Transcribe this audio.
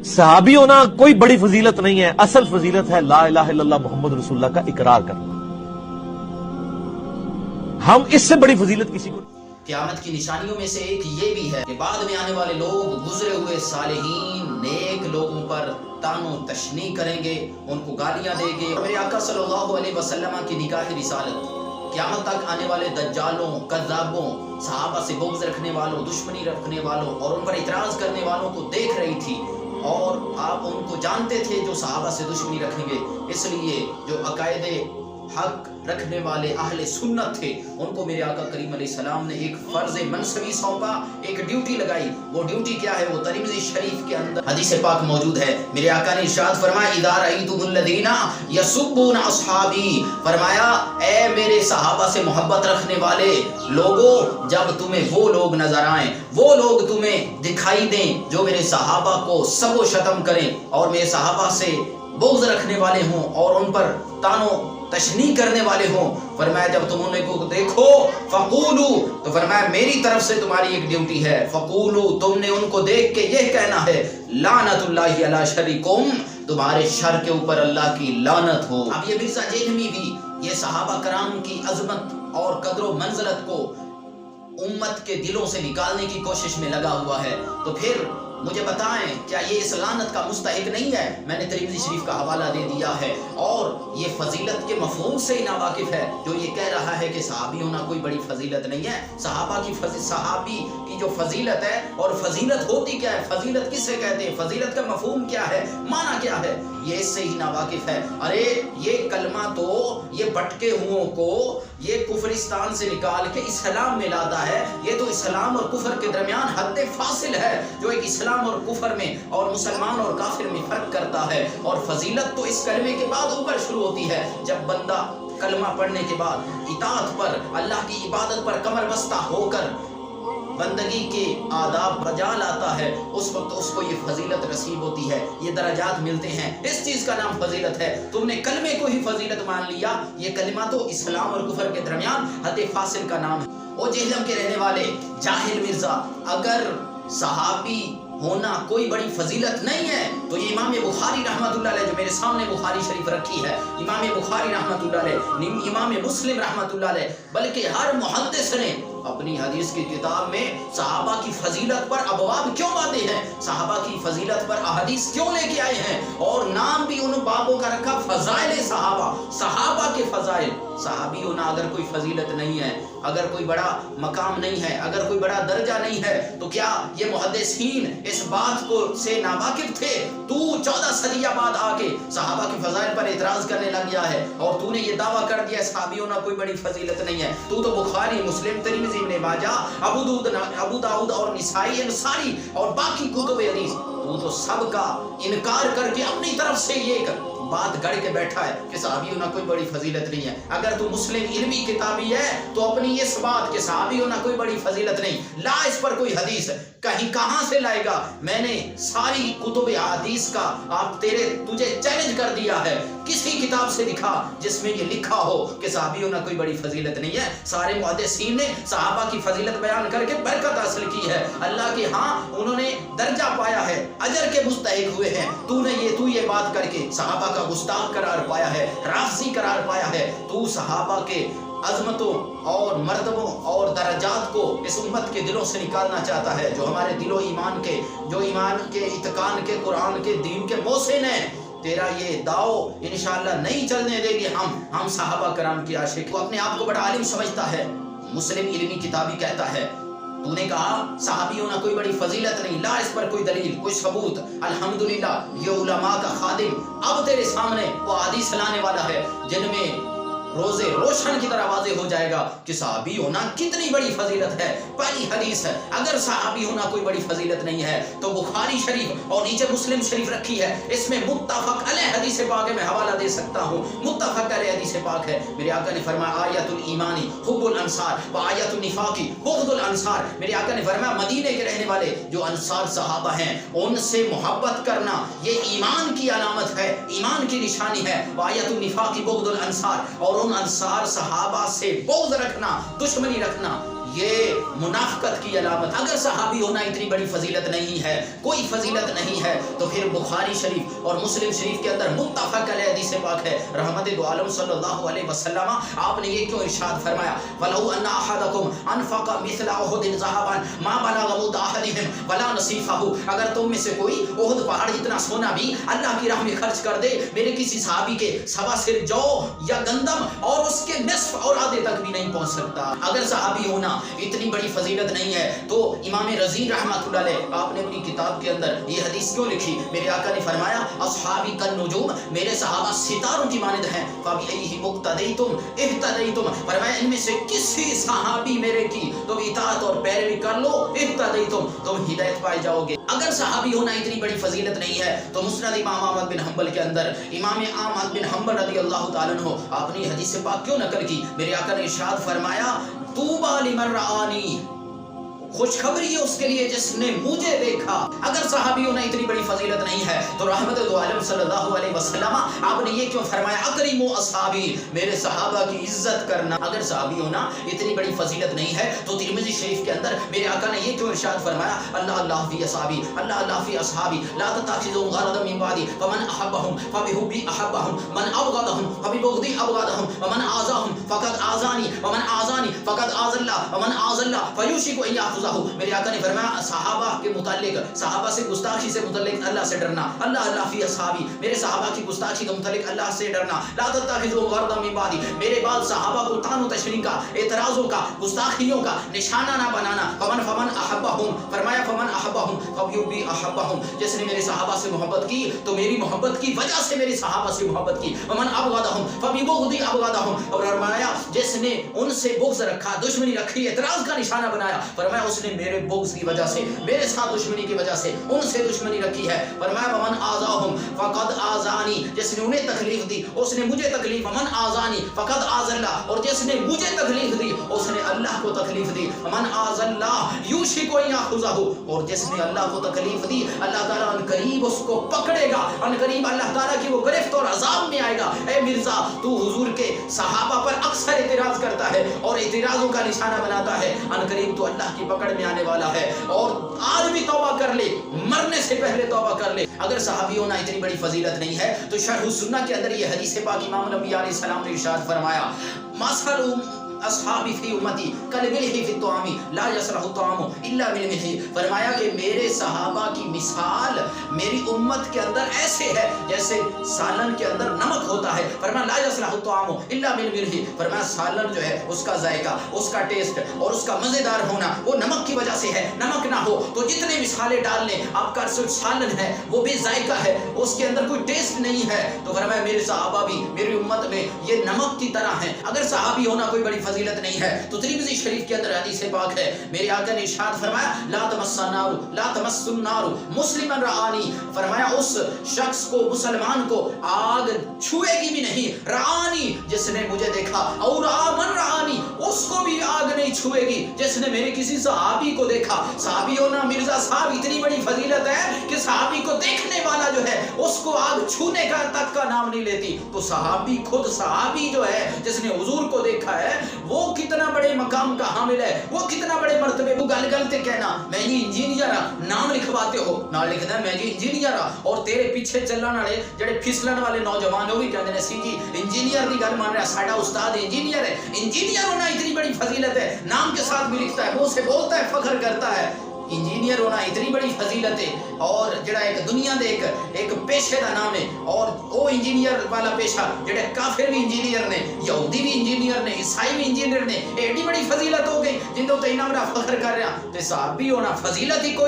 صحابی ہونا کوئی بڑی فضیلت نہیں ہے، اصل فضیلت ہے لا الہ الا اللہ محمد رسول اللہ کا اقرار کرنا۔ ہم اس سے بڑی فضیلت کسی کو نہیں۔ قیامت کی نشانیوں میں سے ایک یہ بھی ہے کہ بعد میں آنے والے لوگ گزرے ہوئے صالحین نیک لوگوں پر طعن و تشنیع کریں گے، ان کو گالیاں دیں گے۔ میرے آقا صلی اللہ علیہ وسلم کی نکاح رسالت قیامت تک آنے والے دجالوں، کذابوں، صحابہ سے بغض رکھنے والوں، دشمنی رکھنے والوں اور ان پر اعتراض کرنے والوں کو دیکھ رہی تھی، اور آپ ان کو جانتے تھے جو صحابہ سے دشمنی رکھیں گے۔ اس لیے جو عقائد حق رکھنے والے اہل سنت تھے ان کو میرے آقا کریم علیہ السلام نے ایک فرض منصبی سونپا، ایک ڈیوٹی لگائی۔ وہ ڈیوٹی کیا ہے؟ وہ ترمذی شریف کے اندر حدیث پاک موجود ہے۔ میرے آقا نے ارشاد فرمایا اذا رأیتم الذین یسبون اصحابی، فرمایا اے میرے صحابہ سے محبت رکھنے والے لوگوں، جب تمہیں وہ لوگ نظر آئیں، وہ لوگ تمہیں دکھائی دیں جو میرے صحابہ کو سب و شتم کریں اور میرے صحابہ سے بغض رکھنے والے ہوں اور ان پر طعن و تشنیع کرنے والے ہوں، فرمایا جب تم انہیں کو دیکھو فقولو، تو فرمایا میری طرف سے تمہاری ایک ڈیوٹی ہے، فقولو تم نے ان کو دیکھ کے یہ کہنا ہے لعنت اللہ علی شرکم، تمہارے شر کے اوپر اللہ کی لعنت ہو۔ اب یہ مرزا جہلمی بھی یہ صحابہ کرام کی عظمت اور قدر و منزلت کو امت کے دلوں سے نکالنے کی کوشش میں لگا ہوا ہے، تو پھر مجھے بتائیں کیا یہ اس لعنت کا مستحق نہیں ہے؟ میں نے ترمذی شریف کا حوالہ دے دیا ہے، اور یہ فضیلت کے مفہوم سے ہی ناواقف ہے جو یہ کہہ رہا ہے کہ صحابی ہونا کوئی بڑی فضیلت نہیں ہے۔ صحابی کی جو فضیلت ہے، اور فضیلت ہوتی کیا ہے، فضیلت کسے کہتے ہیں، فضیلت کا مفہوم کیا ہے، معنی کیا ہے، یہ اس سے ہی ناواقف ہے۔ ارے یہ کلمہ تو یہ بھٹکے ہوں کو یہ کفرستان سے نکال کے اسلام میں لاتا ہے، یہ تو اسلام اور کفر کے درمیان حد فاصل ہے جو ایک اسلام اور کفر میں اور مسلمان اور کافر میں فرق کرتا ہے۔ اور فضیلت تو اس کلمے کے بعد اوپر شروع ہوتی ہے، جب بندہ کلمہ پڑھنے کے بعد اطاعت پر، اللہ کی عبادت پر کمر بستہ ہو کر بندگی کے آداب بجا لاتا ہے، اس وقت اس کو یہ فضیلت نصیب ہوتی ہے، یہ درجات ملتے ہیں، اس چیز کا نام فضیلت ہے۔ تم نے کلمے کو ہی فضیلت مان لیا، یہ کلمہ تو اسلام اور کفر کے درمیان حد فاصل کا نام ہے۔ وہ جہلم کے رہنے والے جاہل مرزا، اگر صحابی ہونا کوئی بڑی فضیلت نہیں ہے تو یہ امام بخاری رحمۃ اللہ علیہ جو میرے سامنے بخاری شریف رکھی ہے، امام بخاری رحمۃ اللہ علیہ، امام مسلم رحمۃ اللہ علیہ، بلکہ ہر محدث نے اپنی حدیث کی کتاب میں صحابہ کی فضیلت پر ابواب کیوں باندھے ہیں، صحابہ کی فضیلت پر احادیث کیوں لے کے آئے ہیں، اور نام بھی ان بابوں کا رکھا فضائل صحابہ، صحابہ کے فضائل۔ صحابی ہونا اگر کوئی فضیلت نہیں ہے، اگر کوئی بڑا مقام نہیں ہے، اگر کوئی بڑا درجہ نہیں ہے، تو کیا یہ محدثین اس بات کو سے ناواقف تھے؟ تو 14 صدیہ بعد آ کے صحابہ کی فضائل پر اعتراض کرنے لگ گیا ہے، اور تو نے یہ دعویٰ کر دیا صحابی ہونا کوئی بڑی فضیلت نہیں ہے۔ تو بخاری، مسلم، ترمذی، ابن ماجہ، ابو داؤد اور نسائی، انصاری اور باقی کتب حدیث، تو سب کا انکار کر کے اپنی طرف سے یہ بات گڑھ کے بیٹھا ہے کہ صحابی ہونا کوئی بڑی فضیلت نہیں ہے۔ اگر تو مسلم علمی کتابی ہے تو اپنی اس بات کہ صحابی ہونا کوئی بڑی فضیلت نہیں، لا اس پر کوئی حدیث کہیں کہاں سے لائے گا؟ میں نے ساری کتب حدیث کا تجھے چیلنج کر دیا ہے، کسی کتاب سے دکھا جس میں یہ لکھا ہو کہ صحابی ہونا کوئی بڑی فضیلت نہیں ہے۔ سارے محدثین نے صحابہ کی فضیلت بیان کر کے برکت حاصل کی ہے، اللہ کے ہاں انہوں نے درجہ پایا ہے، اجر کے مستحق ہوئے ہیں۔ تو یہ بات کر کے صحابہ کا گستاخ قرار پایا ہے، رافضی قرار پایا ہے۔ تو صحابہ کے عظمتوں اور مرتبوں اور درجات کو اس امت کے دلوں سے نکالنا چاہتا ہے، جو ہمارے دل و ایمان کے اتقان کے، قرآن کے، دین کے محسن ہیں۔ تیرا یہ داؤ انشاءاللہ نہیں چلنے دیں گے ہم صحابہ کرام کی عاشق۔ وہ اپنے آپ کو بڑا عالم سمجھتا ہے، مسلم علمی کتابی کہتا ہے، تو نے کہا صحابی ہونا کوئی بڑی فضیلت نہیں، لا اس پر کوئی دلیل، کوئی ثبوت۔ الحمدللہ یہ علماء کا خادم اب تیرے سامنے وہ حدیث لانے والا ہے جن میں روزے روشن کی طرح واضح ہو جائے گا کہ صحابی ہونا کتنی بڑی فضیلت ہے۔ پہلی حدیث ہے، اگر صحابی ہونا کوئی بڑی فضیلت نہیں ہے تو بخاری شریف اور نیچے مسلم شریف رکھی ہے، اس میں متفق علیہ حدیث پاک ہے، میں حوالہ دے سکتا ہوں، متفق علیہ حدیث پاک ہے۔ میرے آقا نے فرمایا آیت الایمانی حب الانصار و آیت النفاقی بغض الانصار، میرے آقا نے فرمایا مدینے کے رہنے والے جو انصار صحابہ ہیں ان سے محبت کرنا یہ ایمان کی علامت ہے، ایمان کی نشانی ہے۔ و آیت النفاقی بغض الانصار، اور ان انصار صحابہ سے بغض رکھنا، دشمنی رکھنا، یہ منافقت کی علامت۔ اگر صحابی ہونا اتنی بڑی فضیلت نہیں ہے، کوئی فضیلت نہیں ہے، تو پھر بخاری شریف اور مسلم شریف کے اندر متفق علیہ حدیث پاک ہے، رحمت دو عالم صلی اللہ علیہ وسلم آپ نے یہ کیوں ارشاد فرمایا، وَلَوْ أَنَّ أَحَدَكُمْ أَنفَقَ مِثْلَ أُحُدٍ ذَهَبًا مَا بَلَغَ مُدَّ أَحَدِهِمْ وَلَا نَصِيفَهُ، اگر تم میں سے کوئی احد پہاڑ جتنا سونا بھی اللہ کی راہ میں خرچ کر دے، میرے کسی صحابی کے سوا سر جو یا گندم اور اس کے نصف اور آدھے تک بھی نہیں پہنچ سکتا۔ اگر صحابی ہونا اتنی بڑی فضیلت نہیں ہے تو امام رضی رحمۃ اللہ علیہ آپ نے اپنی کتاب کے اندر یہ حدیث کیوں لکھی؟ میرے آقا نے فرمایا اصحابی کالنجوم، میرے صحابہ ستاروں کی مانند ہیں، فَبِأَيِّهِمْ اقْتَدَيْتُمْ اهْتَدَيْتُمْ، فرمایا ان میں سے کسی صحابی میرے کی تم اطاعت اور پیروی کر لو، اهْتَدَيْتُمْ، تم ہدایت پائے جاؤ گے۔ اگر صحابی ہونا اتنی بڑی فضیلت نہیں ہے تو مسند امام احمد بن حنبل کے اندر امام احمد بن حنبل رضی اللہ تعالیٰ عنہ آپ نے حدیث پاک کیوں نقل کی؟ میرے آقا نے ارشاد فرمایا طوبیٰ لمن رآنی، خوشخبری ہے اس کے لیے جس نے مجھے دیکھا۔ اگر صحابی ہونا اتنی بڑی فضیلت نہیں ہے تو رحمت دو عالم صلی اللہ علیہ وسلم آپ نے یہ کیوں فرمایا اکرموا اصحابی، میرے صحابہ کی عزت کرنا۔ اگر صحابی ہونا اتنی بڑی فضیلت نہیں ہے تو ترمذی شریف کے اندر میرے آقا نے یہ کیوں ارشاد فرمایا اللہ اللہ فی اصحابی، اللہ اللہ فی اصحابی، لا تتخذوا غرضا من بعدی فمن احبهم فبحبی احبهم من ابغضهم فببغضی ابغضهم ومن آذاهم فقد آذانی ومن آذانی فقد آذى الله ومن آذى الله فیوشک ان یاخذہ۔ میرے آقا نے فرمایا صحابہ کے متعلق، صحابہ سے گستاخی سے متعلق اللہ سے ڈرنا، اللہ اللہ فی اصحابی، میرے صحابہ کی گستاخی کے متعلق اللہ سے ڈرنا، لا تتخذوا غرضا من بعدی، میرے بعد صحابہ کو طعن و تشنیع کا، اعتراضوں کا، گستاخیوں کا نشانہ نہ بنانا۔ فمن احبہم، فرمایا فمن احبہم فبحبی احبہم، جس نے میرے صحابہ سے محبت کی تو میری محبت کی وجہ سے میرے صحابہ سے محبت کی۔ ومن ابغضہم فببغضی ابغضہم، اور فرمایا جس نے ان سے بغض رکھا، دشمنی رکھی، اعتراض کا نشانہ بنایا، فرمایا اس نے میرے بغض کی وجہ سے، میرے ساتھ دشمنی کی وجہ سے ان سے دشمنی رکھی ہے۔ فرمایا ومن آذاہم فقد آذانی، جس نے انہیں تکلیف دی اس نے مجھے تکلیف، ومن آذانی فقد آذى اللہ، اور جس نے مجھے تکلیف دی اس نے اللہ کو تکلیف دی۔ ومن آذى اللہ یوشک ان یاخذہ، اور جس نے اللہ کو تکلیف دی اللہ تعالیٰ ان قریب اس کو پکڑے گا، ان قریب اللہ تعالیٰ کی وہ گرفت اور عذاب میں آئے گا۔ اے مرزا تو حضور کے صحابہ پر اکثر اعتراض کرتا ہے اور اعتراضوں کا نشانہ بناتا ہے، ان قریب تو اللہ کی پکڑ میں آنے والا ہے، اور آج بھی توبہ کر لے، مرنے سے پہلے توبہ کر لے۔ اگر صحابی ہونا اتنی بڑی فضیلت نہیں ہے تو شرح السنہ کے اندر یہ حدیث پاک امام الانبیاء علیہ السلام نے ارشاد فرمایا مثل اصحابی فی امتی کالملح فی الطعام لا یصلح الطعام الا بالملح، فرمایا کہ میرے صحابہ کی مثال میری امت کے اندر ایسے ہے جیسے سالن کے اندر نمک ہوتا ہے۔ فرمایا لا یصلح الطعام الا بالملح، فرمایا سالن جو ہے اس کا ذائقہ، اس کا ٹیسٹ اور اس کا مزیدار ہونا وہ نمک کی وجہ سے ہے۔ نمک نہ ہو تو جتنے مثالیں ڈال لیں آپ کا صرف سالن ہے وہ بے ذائقہ ہے، اس کے اندر کوئی ٹیسٹ نہیں ہے۔ تو فرمایا میرے صحابہ بھی میری امت میں یہ نمک کی طرح ہیں۔ اگر صحابی ہونا کوئی بڑی فضیلت نہیں ہے تو ترمذی شریف کے اندر حدیث پاک ہے، میرے آقا نے ارشاد فرمایا لا تمس النار لا تمس النار مسلما رآنی، فرمایا اس شخص کو، مسلمان کو آگ چھوئے گی بھی نہیں، رآنی جس نے مجھے دیکھا، اور من رآنی اس کو بھی آگ نہیں چھوئے گی جس نے میرے کسی صحابی کو دیکھا۔ صحابی ہونا مرزا صاحب اتنی بڑی فضیلت ہے کہ صحابی کو دیکھنے والا جو ہے اس کو آگ چھونے کا تک کا نام نہیں لیتی، تو صحابی خود صحابی جو ہے جس نے حضور کو دیکھا ہے وہ کتنا بڑے مقام کا حامل ہے، وہ کتنا بڑے مرتبے۔ وہ گل گل تے کہنا میں جی انجینئر ہاں، نام لکھواتے ہو، نام لکھدا میں جی انجینئر ہاں، اور تیرے پیچھے چلن والے جڑے پھسلن والے نوجوان وہ بھی کہندے نے سی جی انجینئر دی گل مان رہا، ساڈا استاد انجینئر ہے۔ انجینئر ہونا اتنی بڑی فضیلت ہے، نام کے ساتھ بھی لکھتا ہے، منہ سے بولتا ہے، فخر کرتا ہے۔ انجینئر ہونا اتنی بڑی فضیلت ہے، اور جڑا ایک دنیا دے ایک پیشے دا نام ہے، اور وہ انجینئر والا پیشہ جڑے کافر بھی انجینئر نے، یہودی بھی انجینئر نے، عیسائی بھی انجینئر نے، ایڈی بڑی فضیلت ہو گئی جن تو انہاں بڑا فخر کر رہا تے صحابی ہونا فضیلت ہی کوئی